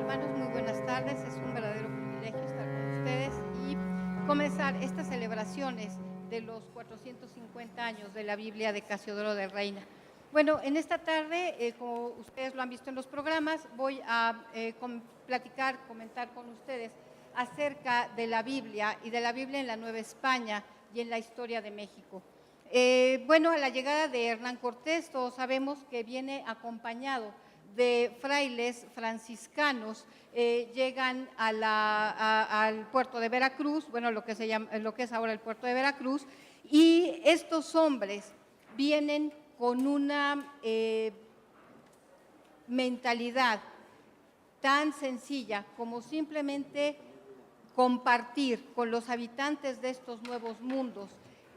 hermanos, muy buenas tardes. Es un verdadero privilegio estar con ustedes y comenzar estas celebraciones de los 450 años de la Biblia de Casiodoro de Reina. Bueno, en esta tarde, como ustedes lo han visto en los programas, voy a comentar con ustedes acerca de la Biblia y de la Biblia en la Nueva España y en la historia de México. Bueno, a la llegada de Hernán Cortés, todos sabemos que viene acompañado de frailes franciscanos, llegan al puerto de Veracruz, bueno, lo que es ahora el puerto de Veracruz, y estos hombres vienen con una mentalidad tan sencilla como simplemente compartir con los habitantes de estos nuevos mundos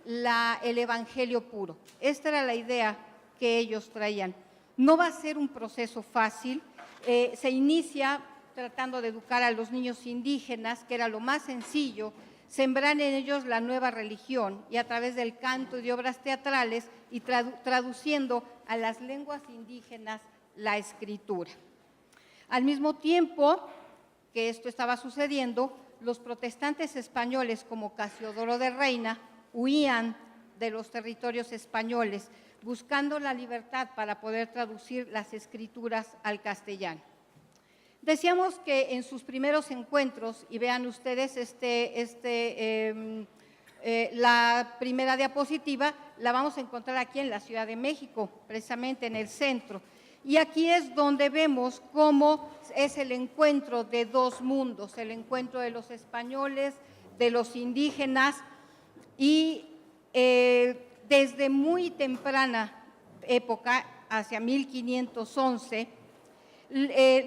el evangelio puro. Esta era la idea que ellos traían. No va a ser un proceso fácil, se inicia tratando de educar a los niños indígenas, que era lo más sencillo, sembrar en ellos la nueva religión y a través del canto y de obras teatrales y traduciendo a las lenguas indígenas la escritura. Al mismo tiempo que esto estaba sucediendo, los protestantes españoles como Casiodoro de Reina huían de los territorios españoles, buscando la libertad para poder traducir las escrituras al castellano. Decíamos que en sus primeros encuentros, y vean ustedes la primera diapositiva, la vamos a encontrar aquí en la Ciudad de México, precisamente en el centro. Y aquí es donde vemos cómo es el encuentro de dos mundos, el encuentro de los españoles, de los indígenas, y desde muy temprana época, hacia 1511,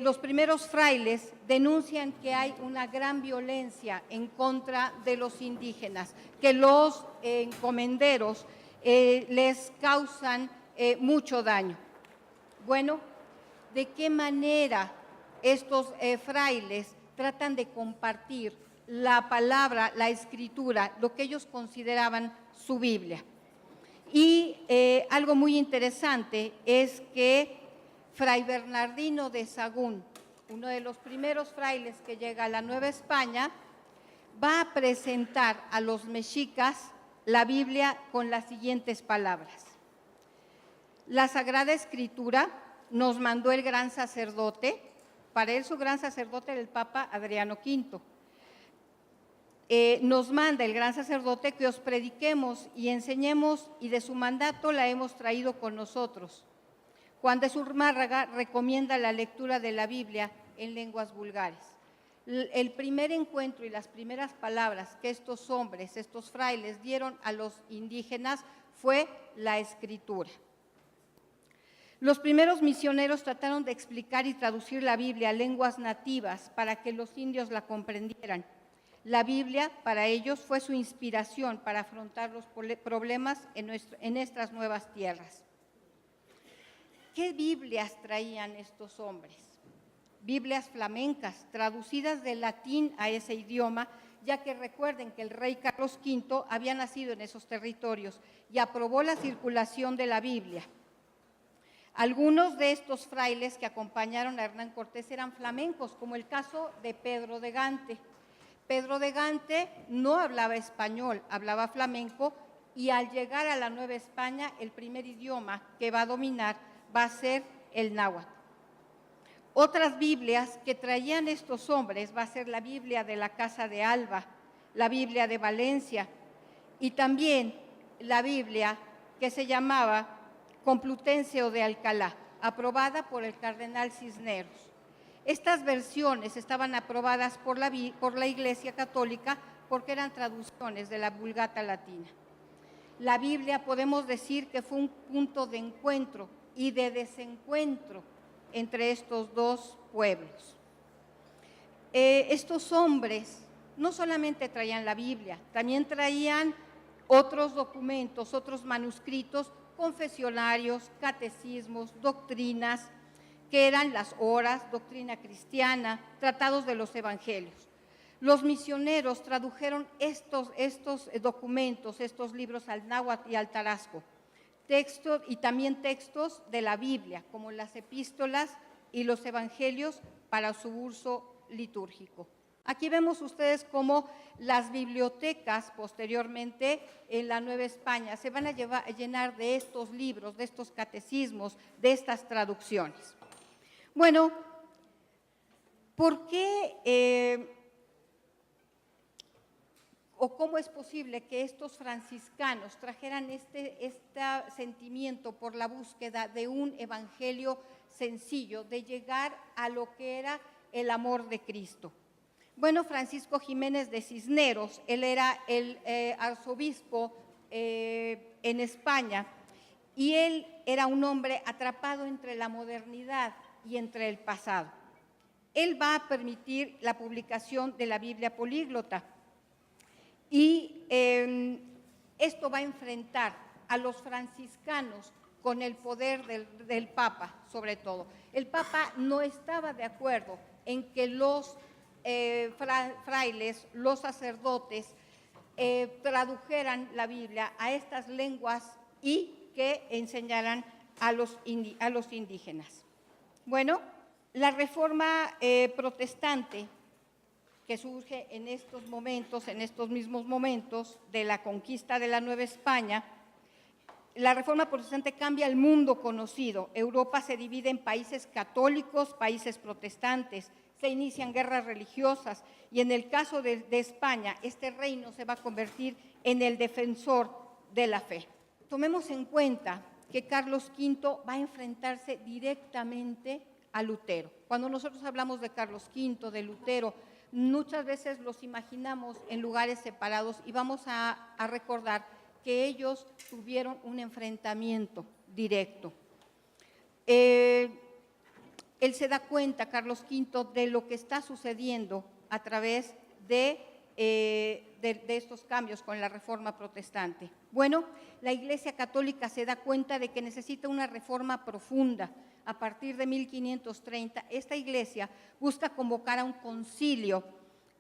los primeros frailes denuncian que hay una gran violencia en contra de los indígenas, que los encomenderos les causan mucho daño. Bueno, ¿de qué manera estos frailes tratan de compartir la palabra, la escritura, lo que ellos consideraban su Biblia? Y algo muy interesante es que Fray Bernardino de Sahagún, uno de los primeros frailes que llega a la Nueva España, va a presentar a los mexicas la Biblia con las siguientes palabras: la Sagrada Escritura nos mandó el gran sacerdote, para él su gran sacerdote era el Papa Adriano V. Nos manda el gran sacerdote que os prediquemos y enseñemos, y de su mandato la hemos traído con nosotros. Juan de Zumárraga recomienda la lectura de la Biblia en lenguas vulgares. El primer encuentro y las primeras palabras que estos hombres, estos frailes, dieron a los indígenas fue la escritura. Los primeros misioneros trataron de explicar y traducir la Biblia a lenguas nativas para que los indios la comprendieran. La Biblia para ellos fue su inspiración para afrontar los problemas en nuestras nuevas tierras. ¿Qué Biblias traían estos hombres? Biblias flamencas, traducidas del latín a ese idioma, ya que recuerden que el rey Carlos V había nacido en esos territorios y aprobó la circulación de la Biblia. Algunos de estos frailes que acompañaron a Hernán Cortés eran flamencos, como el caso de Pedro de Gante. Pedro de Gante no hablaba español, hablaba flamenco, y al llegar a la Nueva España, el primer idioma que va a dominar va a ser el náhuatl. Otras Biblias que traían estos hombres va a ser la Biblia de la Casa de Alba, la Biblia de Valencia y también la Biblia que se llamaba Complutense o de Alcalá, aprobada por el cardenal Cisneros. Estas versiones estaban aprobadas por la Iglesia Católica porque eran traducciones de la Vulgata latina. La Biblia podemos decir que fue un punto de encuentro y de desencuentro entre estos dos pueblos. Estos hombres no solamente traían la Biblia, también traían otros documentos, otros manuscritos, confesionarios, catecismos, doctrinas, que eran las horas, doctrina cristiana, tratados de los evangelios. Los misioneros tradujeron estos documentos, estos libros al náhuatl y al tarasco, textos y también textos de la Biblia, como las epístolas y los evangelios para su uso litúrgico. Aquí vemos ustedes cómo las bibliotecas posteriormente en la Nueva España se van a llenar de estos libros, de estos catecismos, de estas traducciones. Bueno, ¿por qué o cómo es posible que estos franciscanos trajeran este sentimiento por la búsqueda de un evangelio sencillo, de llegar a lo que era el amor de Cristo? Bueno, Francisco Jiménez de Cisneros, él era el arzobispo en España, y él era un hombre atrapado entre la modernidad y entre el pasado. Él va a permitir la publicación de la Biblia políglota, y esto va a enfrentar a los franciscanos con el poder del Papa, sobre todo. El Papa no estaba de acuerdo en que los frailes, los sacerdotes, tradujeran la Biblia a estas lenguas y que enseñaran a los indígenas. Bueno, la reforma protestante que surge en estos momentos, en estos mismos momentos de la conquista de la Nueva España, la reforma protestante cambia el mundo conocido. Europa se divide en países católicos, países protestantes, se inician guerras religiosas y en el caso de España, este reino se va a convertir en el defensor de la fe. Tomemos en cuenta que Carlos V va a enfrentarse directamente a Lutero. Cuando nosotros hablamos de Carlos V, de Lutero, muchas veces los imaginamos en lugares separados y vamos a recordar que ellos tuvieron un enfrentamiento directo. Él se da cuenta, Carlos V, de lo que está sucediendo a través de estos cambios con la reforma protestante. Bueno, la Iglesia Católica se da cuenta de que necesita una reforma profunda. A partir de 1530, esta Iglesia busca convocar a un concilio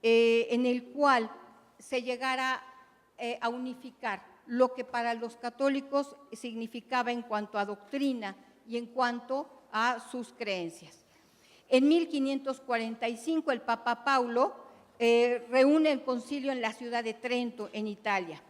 en el cual se llegara a unificar lo que para los católicos significaba en cuanto a doctrina y en cuanto a sus creencias. En 1545 el Papa Paulo reúne el concilio en la ciudad de Trento, en Italia.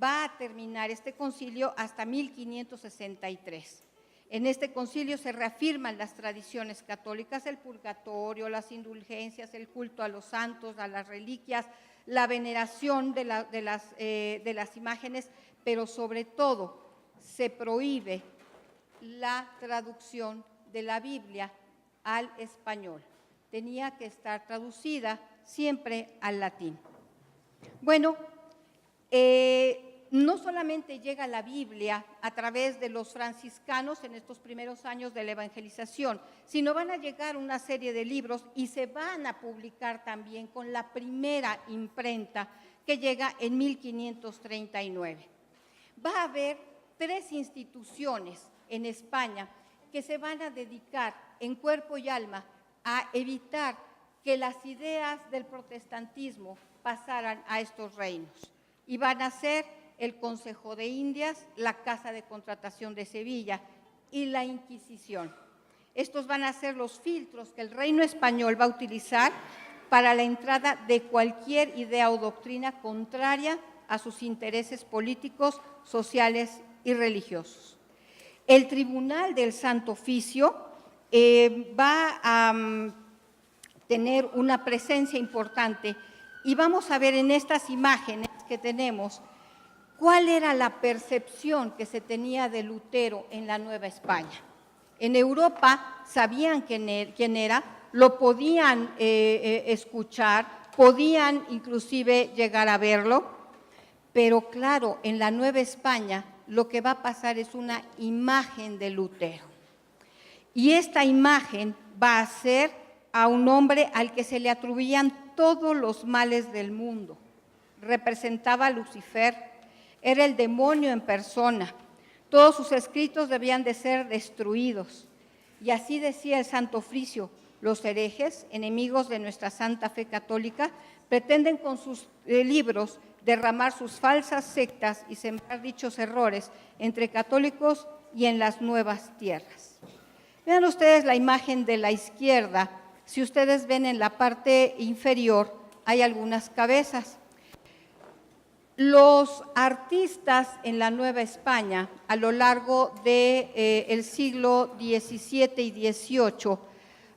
Va a terminar este concilio hasta 1563. En este concilio se reafirman las tradiciones católicas, el purgatorio, las indulgencias, el culto a los santos, a las reliquias, la veneración de las imágenes, pero sobre todo se prohíbe la traducción de la Biblia al español. Tenía que estar traducida siempre al latín. Bueno, no solamente llega la Biblia a través de los franciscanos en estos primeros años de la evangelización, sino van a llegar una serie de libros y se van a publicar también con la primera imprenta que llega en 1539. Va a haber 3 instituciones en España que se van a dedicar en cuerpo y alma a evitar que las ideas del protestantismo pasaran a estos reinos. Y van a ser el Consejo de Indias, la Casa de Contratación de Sevilla y la Inquisición. Estos van a ser los filtros que el reino español va a utilizar para la entrada de cualquier idea o doctrina contraria a sus intereses políticos, sociales y religiosos. El Tribunal del Santo Oficio va a tener una presencia importante y vamos a ver en estas imágenes que tenemos cuál era la percepción que se tenía de Lutero en la Nueva España. En Europa sabían quién era, lo podían escuchar, podían inclusive llegar a verlo, pero claro, en la Nueva España lo que va a pasar es una imagen de Lutero. Y esta imagen va a ser a un hombre al que se le atribuían todos los males del mundo. Representaba a Lucifer, era el demonio en persona. Todos sus escritos debían de ser destruidos. Y así decía el Santo Oficio: los herejes, enemigos de nuestra santa fe católica, pretenden con sus libros derramar sus falsas sectas y sembrar dichos errores entre católicos y en las nuevas tierras. Vean ustedes la imagen de la izquierda. Si ustedes ven en la parte inferior, hay algunas cabezas. Los artistas en la Nueva España, a lo largo del siglo XVII y XVIII,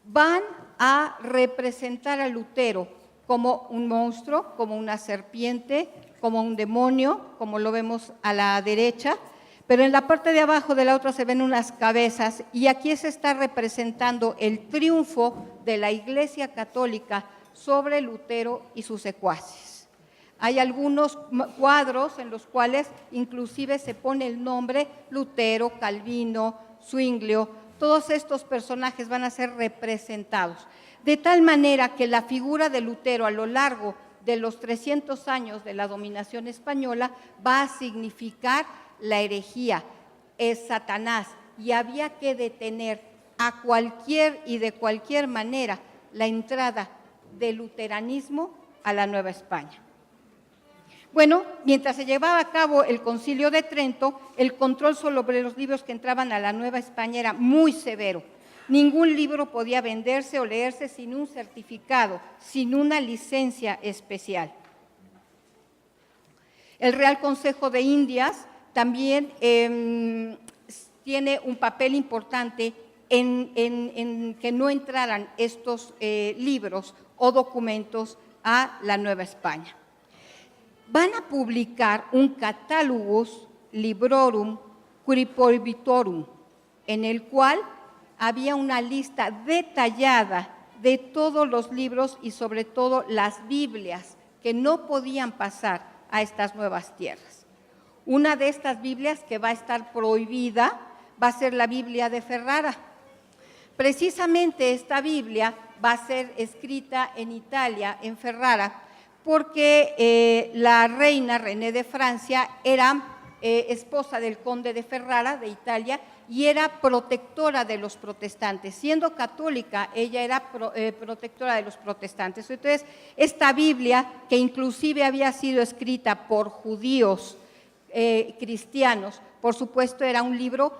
van a representar a Lutero como un monstruo, como una serpiente, como un demonio, como lo vemos a la derecha, pero en la parte de abajo de la otra se ven unas cabezas y aquí se está representando el triunfo de la Iglesia Católica sobre Lutero y sus secuaces. Hay algunos cuadros en los cuales inclusive se pone el nombre Lutero, Calvino, Zwinglio. Todos estos personajes van a ser representados. De tal manera que la figura de Lutero a lo largo de los 300 años de la dominación española va a significar la herejía, es Satanás, y había que detener a cualquier y de cualquier manera la entrada del luteranismo a la Nueva España. Bueno, mientras se llevaba a cabo el Concilio de Trento, el control sobre los libros que entraban a la Nueva España era muy severo. Ningún libro podía venderse o leerse sin un certificado, sin una licencia especial. El Real Consejo de Indias también tiene un papel importante en que no entraran estos libros o documentos a la Nueva España. Van a publicar un Catalogus Librorum Prohibitorum, en el cual había una lista detallada de todos los libros y sobre todo las Biblias que no podían pasar a estas nuevas tierras. Una de estas Biblias que va a estar prohibida va a ser la Biblia de Ferrara. Precisamente esta Biblia va a ser escrita en Italia, en Ferrara, porque la reina René de Francia era esposa del conde de Ferrara, de Italia, y era protectora de los protestantes. Siendo católica, ella era protectora de los protestantes. Entonces, esta Biblia, que inclusive había sido escrita por judíos cristianos, por supuesto era un libro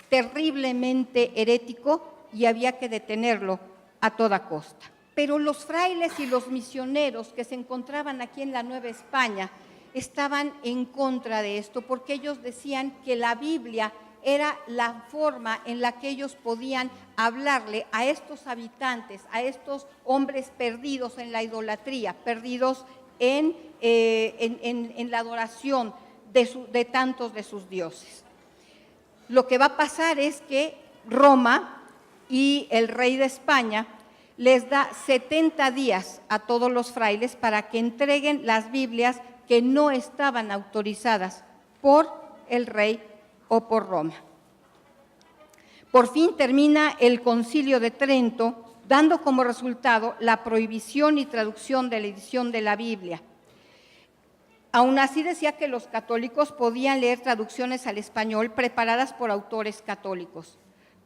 terriblemente herético y había que detenerlo a toda costa. Pero los frailes y los misioneros que se encontraban aquí en la Nueva España estaban en contra de esto, porque ellos decían que la Biblia era la forma en la que ellos podían hablarle a estos habitantes, a estos hombres perdidos en la idolatría, perdidos en la adoración de tantos de sus dioses. Lo que va a pasar es que Roma y el rey de España les da 70 días a todos los frailes para que entreguen las Biblias que no estaban autorizadas por el rey o por Roma. Por fin termina el Concilio de Trento, dando como resultado la prohibición y traducción de la edición de la Biblia. Aún así decía que los católicos podían leer traducciones al español preparadas por autores católicos.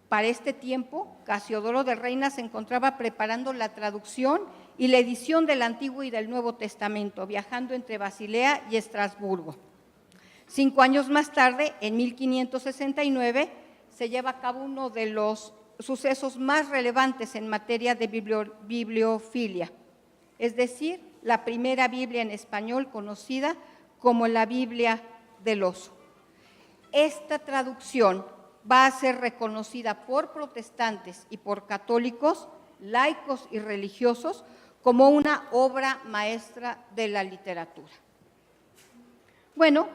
Para este tiempo, Casiodoro de Reina se encontraba preparando la traducción y la edición del Antiguo y del Nuevo Testamento, viajando entre Basilea y Estrasburgo. 5 años más tarde, en 1569, se lleva a cabo uno de los sucesos más relevantes en materia de bibliofilia, es decir, la primera Biblia en español conocida como la Biblia del Oso. Esta traducción va a ser reconocida por protestantes y por católicos, laicos y religiosos, como una obra maestra de la literatura. Bueno,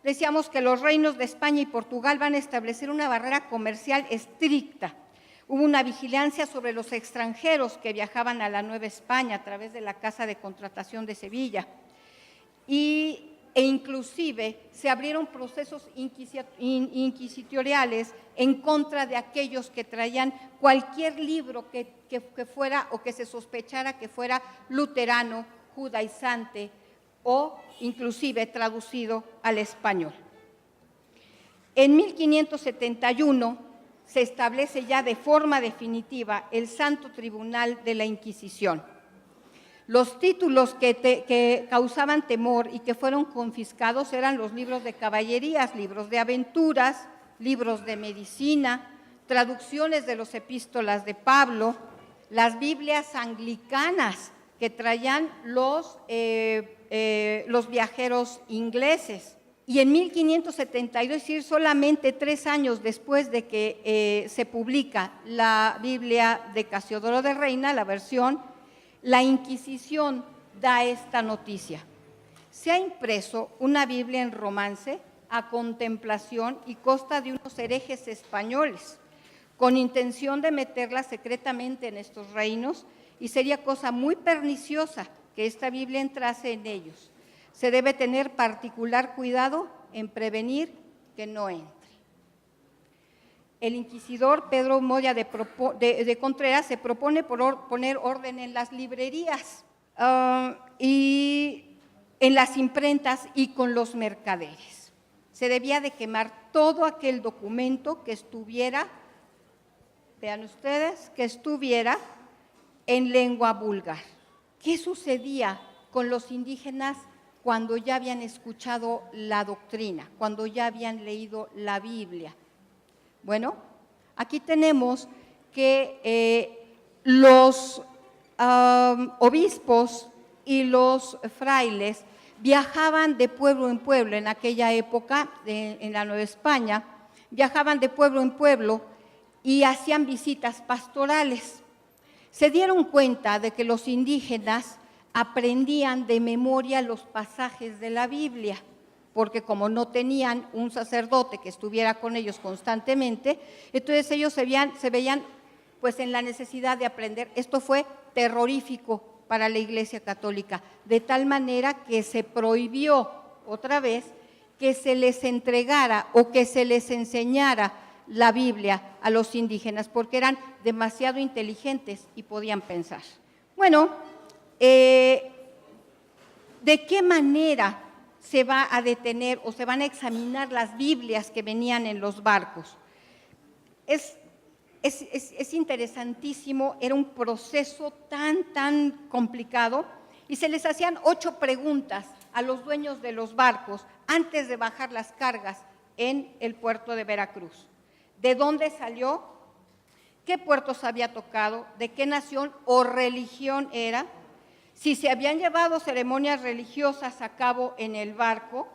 decíamos que los reinos de España y Portugal van a establecer una barrera comercial estricta. Hubo una vigilancia sobre los extranjeros que viajaban a la Nueva España a través de la Casa de Contratación de Sevilla. E inclusive se abrieron procesos inquisitoriales en contra de aquellos que traían cualquier libro que fuera o que se sospechara que fuera luterano, judaizante o inclusive traducido al español. En 1571 se establece ya de forma definitiva el Santo Tribunal de la Inquisición. Los títulos que causaban temor y que fueron confiscados eran los libros de caballerías, libros de aventuras, libros de medicina, traducciones de los epístolas de Pablo, las Biblias anglicanas que traían los viajeros ingleses. Y en 1572, es decir, solamente 3 años después de que se publica la Biblia de Casiodoro de Reina, la versión, la Inquisición da esta noticia. Se ha impreso una Biblia en romance a contemplación y costa de unos herejes españoles, con intención de meterla secretamente en estos reinos, y sería cosa muy perniciosa que esta Biblia entrase en ellos. Se debe tener particular cuidado en prevenir que no entre. El inquisidor Pedro Moya de Contreras se propone poner orden en las librerías y en las imprentas y con los mercaderes. Se debía de quemar todo aquel documento que estuviera, vean ustedes, que estuviera en lengua vulgar. ¿Qué sucedía con los indígenas cuando ya habían escuchado la doctrina, cuando ya habían leído la Biblia? Bueno, aquí tenemos que los obispos y los frailes viajaban de pueblo en pueblo en aquella época, en la Nueva España, viajaban de pueblo en pueblo y hacían visitas pastorales. Se dieron cuenta de que los indígenas aprendían de memoria los pasajes de la Biblia, porque como no tenían un sacerdote que estuviera con ellos constantemente, entonces ellos se veían pues en la necesidad de aprender. Esto fue terrorífico para la Iglesia Católica, de tal manera que se prohibió otra vez que se les entregara o que se les enseñara la Biblia a los indígenas, porque eran demasiado inteligentes y podían pensar. Bueno, ¿de qué manera se va a detener o se van a examinar las Biblias que venían en los barcos? Es interesantísimo, era un proceso tan complicado, y se les hacían 8 preguntas a los dueños de los barcos antes de bajar las cargas en el puerto de Veracruz. ¿De dónde salió? ¿Qué puertos había tocado? ¿De qué nación o religión era? Si se habían llevado ceremonias religiosas a cabo en el barco,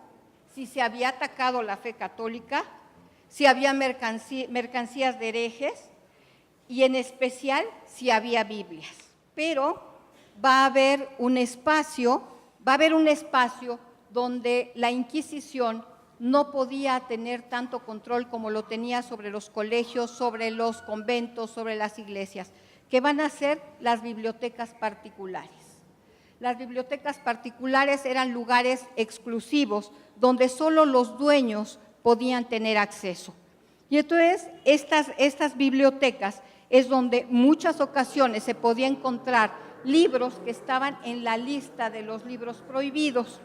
si se había atacado la fe católica, si había mercancías de herejes y en especial si había Biblias. Pero va a haber un espacio donde la Inquisición no podía tener tanto control como lo tenía sobre los colegios, sobre los conventos, sobre las iglesias, que van a ser las bibliotecas particulares. Las bibliotecas particulares eran lugares exclusivos donde solo los dueños podían tener acceso. Y entonces estas bibliotecas es donde muchas ocasiones se podía encontrar libros que estaban en la lista de los libros prohibidos.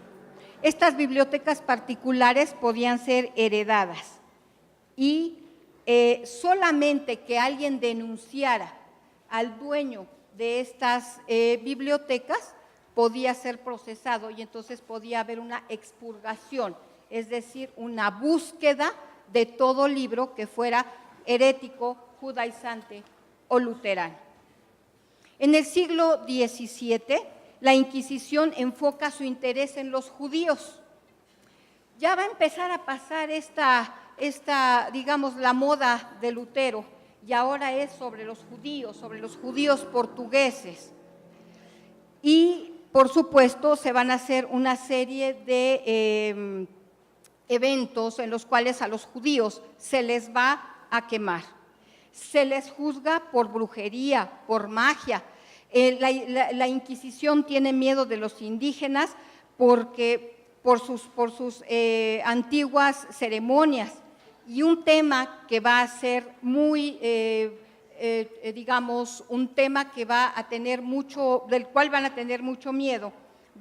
Estas bibliotecas particulares podían ser heredadas y solamente que alguien denunciara al dueño de estas bibliotecas podía ser procesado, y entonces podía haber una expurgación, es decir, una búsqueda de todo libro que fuera herético, judaizante o luterano. En el siglo XVII, la Inquisición enfoca su interés en los judíos. Ya va a empezar a pasar digamos, la moda de Lutero, y ahora es sobre los judíos portugueses. Y, por supuesto, se van a hacer una serie de eventos en los cuales a los judíos se les va a quemar. Se les juzga por brujería, por magia. La Inquisición tiene miedo de los indígenas por sus antiguas ceremonias, y un tema que va a ser muy, digamos, un tema que del cual van a tener mucho miedo,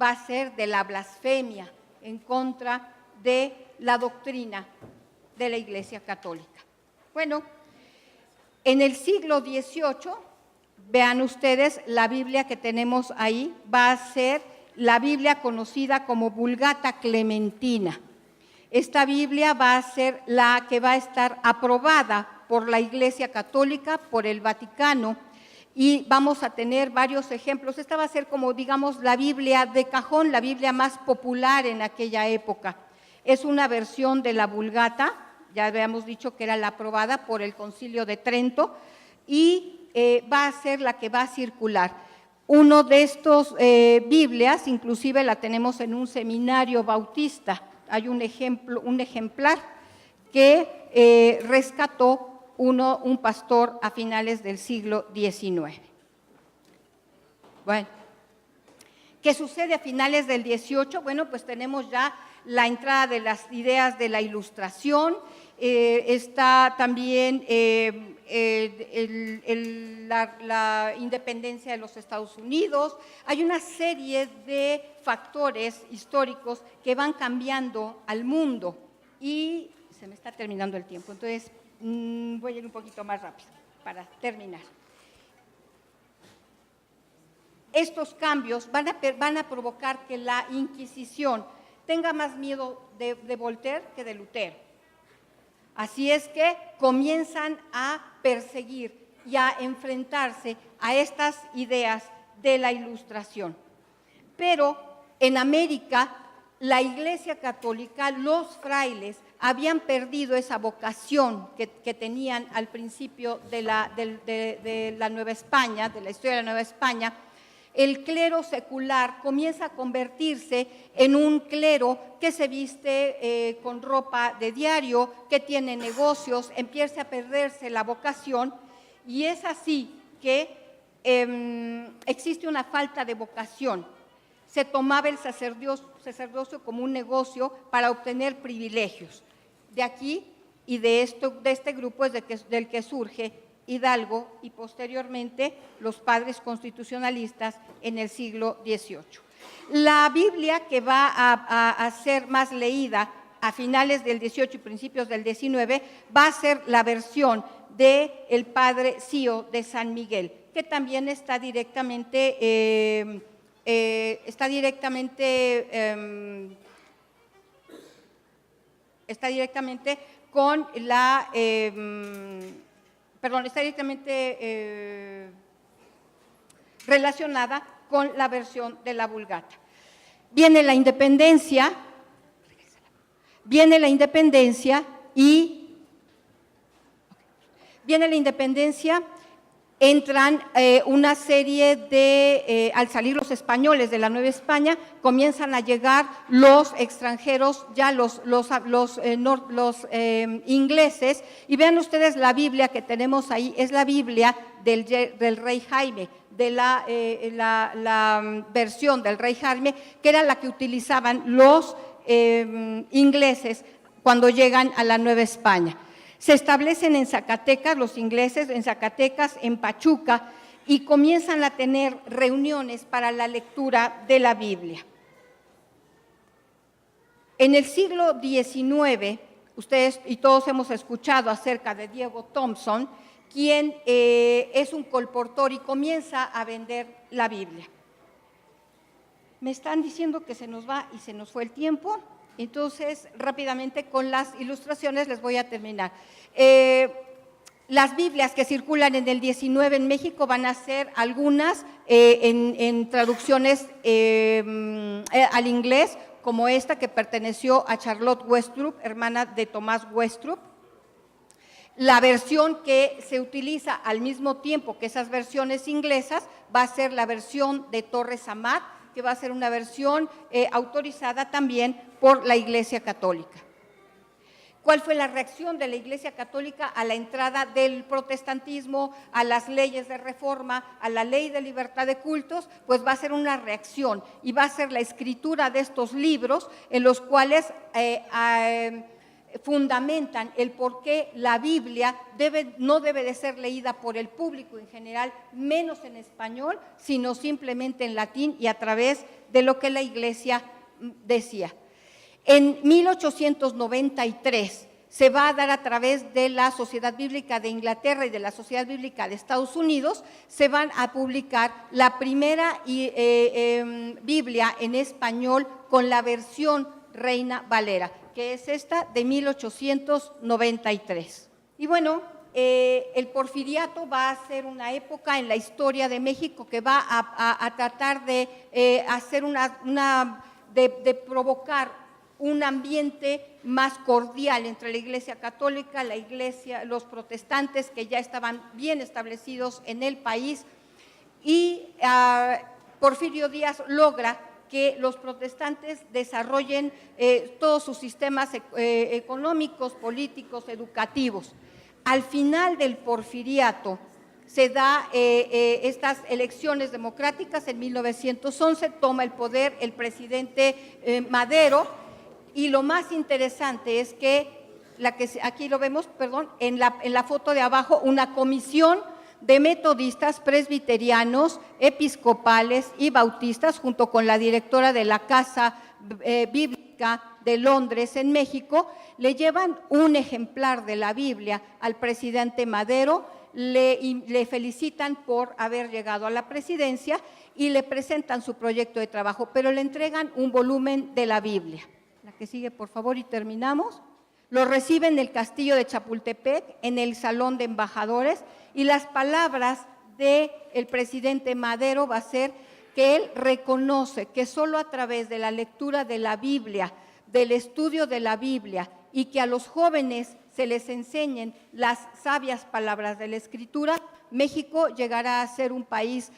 va a ser de la blasfemia en contra de la doctrina de la Iglesia Católica. Bueno, en el siglo XVIII, vean ustedes, la Biblia que tenemos ahí va a ser la Biblia conocida como Vulgata Clementina. Esta Biblia va a ser la que va a estar aprobada por la Iglesia Católica, por el Vaticano, y vamos a tener varios ejemplos. Esta va a ser como, digamos, la Biblia de cajón, la Biblia más popular en aquella época. Es una versión de la Vulgata, ya habíamos dicho que era la aprobada por el Concilio de Trento, y va a ser la que va a circular. Uno de estos Biblias, inclusive la tenemos en un seminario bautista. Hay un ejemplar que rescató un pastor a finales del siglo XIX. Bueno, ¿qué sucede a finales del XVIII? Bueno, pues tenemos ya la entrada de las ideas de la Ilustración, está también la independencia de los Estados Unidos. Hay una serie de factores históricos que van cambiando al mundo y se me está terminando el tiempo, entonces voy a ir un poquito más rápido para terminar. Estos cambios van a provocar que la Inquisición tenga más miedo de Voltaire que de Lutero. Así es que comienzan a perseguir y a enfrentarse a estas ideas de la Ilustración. Pero en América, la Iglesia Católica, los frailes, habían perdido esa vocación que tenían al principio de la Nueva España, de la historia de la Nueva España. El clero secular comienza a convertirse en un clero que se viste con ropa de diario, que tiene negocios, empieza a perderse la vocación, y es así que existe una falta de vocación. Se tomaba el sacerdocio como un negocio para obtener privilegios. De aquí y de este grupo es del que surge Hidalgo y posteriormente los padres constitucionalistas en el siglo XVIII. La Biblia que va a ser más leída a finales del XVIII y principios del XIX va a ser la versión del padre Cío de San Miguel, que también está directamente con la está directamente relacionada con la versión de la Vulgata. Viene la independencia entran una serie de, al salir los españoles de la Nueva España, comienzan a llegar los extranjeros, ya los ingleses, y vean ustedes la Biblia que tenemos ahí, es la Biblia del rey Jaime, de la versión del rey Jaime, que era la que utilizaban los ingleses cuando llegan a la Nueva España. Se establecen en Zacatecas, los ingleses, en Zacatecas, en Pachuca, y comienzan a tener reuniones para la lectura de la Biblia. En el siglo XIX, ustedes y todos hemos escuchado acerca de Diego Thompson, quien es un colportor y comienza a vender la Biblia. Me están diciendo que se nos va y se nos fue el tiempo. Entonces, rápidamente con las ilustraciones les voy a terminar. Las Biblias que circulan en el 19 en México van a ser algunas en traducciones al inglés, como esta que perteneció a Charlotte Westropp, hermana de Tomás Westropp. La versión que se utiliza al mismo tiempo que esas versiones inglesas va a ser la versión de Torres Amat, que va a ser una versión autorizada también por la Iglesia Católica. ¿Cuál fue la reacción de la Iglesia Católica a la entrada del protestantismo, a las leyes de reforma, a la ley de libertad de cultos? Pues va a ser una reacción y va a ser la escritura de estos libros en los cuales fundamentan el por qué la Biblia no debe de ser leída por el público en general, menos en español, sino simplemente en latín y a través de lo que la Iglesia decía. En 1893 se va a dar a través de la Sociedad Bíblica de Inglaterra y de la Sociedad Bíblica de Estados Unidos, se van a publicar la primera Biblia en español con la versión Reina Valera, que es esta de 1893. Y bueno, el porfiriato va a ser una época en la historia de México que va a tratar de hacer de provocar un ambiente más cordial entre la Iglesia Católica, los protestantes que ya estaban bien establecidos en el país, y Porfirio Díaz logra que los protestantes desarrollen todos sus sistemas económicos, políticos, educativos. Al final del porfiriato se da estas elecciones democráticas en 1911, toma el poder el presidente Madero, y lo más interesante es que, aquí lo vemos, perdón, en la foto de abajo, una comisión de metodistas, presbiterianos, episcopales y bautistas, junto con la directora de la Casa Bíblica de Londres en México, le llevan un ejemplar de la Biblia al presidente Madero, le felicitan por haber llegado a la presidencia y le presentan su proyecto de trabajo, pero le entregan un volumen de la Biblia. La que sigue, por favor, y terminamos. Lo recibe en el castillo de Chapultepec, en el Salón de Embajadores, y las palabras del presidente Madero va a ser que él reconoce que solo a través de la lectura de la Biblia, del estudio de la Biblia, y que a los jóvenes se les enseñen las sabias palabras de la Escritura, México llegará a ser un país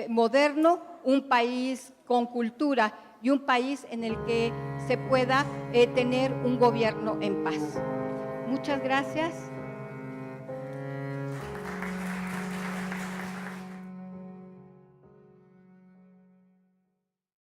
moderno, un país con cultura y un país en el que se pueda tener un gobierno en paz. Muchas gracias.